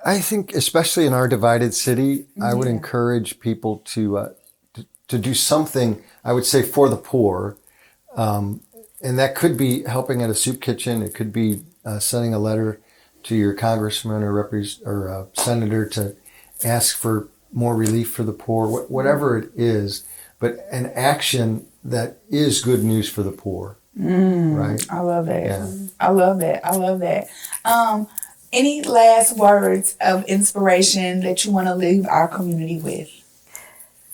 I think, especially in our divided city, I would Yeah. encourage people to do something. I would say for the poor, and that could be helping at a soup kitchen. It could be sending a letter to your congressman or senator to ask for more relief for the poor. Whatever it is, but an action that is good news for the poor. Right? I love that. Yeah. I love that. I love that. Any last words of inspiration that you want to leave our community with?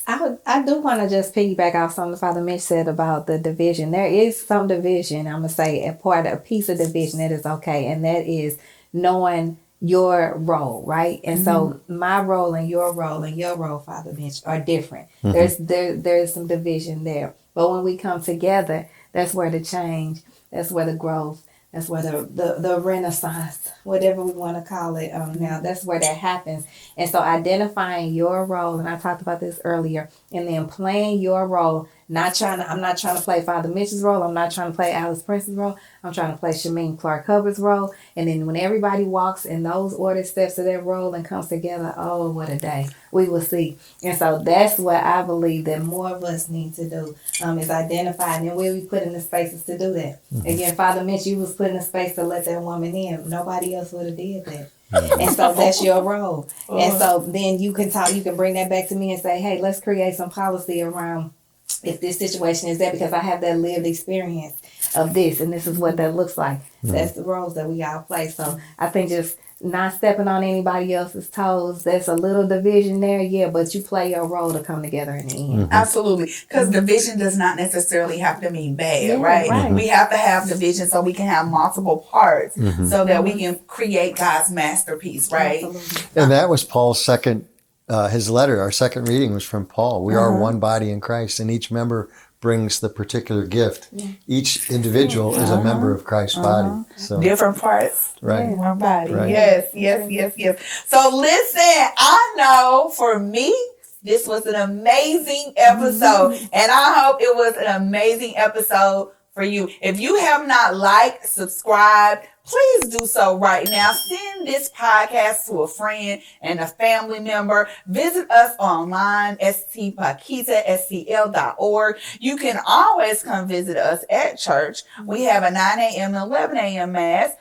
I do want to just piggyback off something Father Mitch said about the division. There is some division. I'm gonna say a piece of division that is okay, and that is knowing your role, right? And so my role and your role, Father Mitch, are different. There's some division there, but when we come together, that's where the change, that's where the growth, that's where the renaissance, whatever we want to call it, now that's where that happens. And so identifying your role, and I talked about this earlier, and then playing your role. I'm not trying to play Father Mitch's role. I'm not trying to play Alice Prince's role. I'm trying to play Shameen Clark Hubbard's role. And then when everybody walks in those ordered steps of that role and comes together, oh, what a day we will see. And so that's what I believe that more of us need to do, is identify, and then we'll be put in the spaces to do that. Again, Father Mitch, you was put in a space to let that woman in. Nobody else would have did that. And so that's your role. And so then you can bring that back to me and say, hey, let's create some policy around if this situation is that, because I have that lived experience of this, and this is what that looks like. That's the roles that we all play. So I think just not stepping on anybody else's toes. There's a little division there, yeah, but you play your role to come together in the end. Absolutely. Because division does not necessarily have to mean bad, Yeah, right? right. We have to have division so we can have multiple parts so that we can create God's masterpiece, right? Absolutely. And that was Paul's his letter. Our second reading was from Paul. We are one body in Christ, and each member brings the particular gift. Each individual is a member of Christ's body. So, Different parts. right. One body. Right. Yes. So listen, I know for me, this was an amazing episode, and I hope it was an amazing episode for you. If you have not liked, subscribed, please do so right now. Send this podcast to a friend and a family member. Visit us online, stpaquita.org. You can always come visit us at church. We have a 9 a.m. and 11 a.m. mass.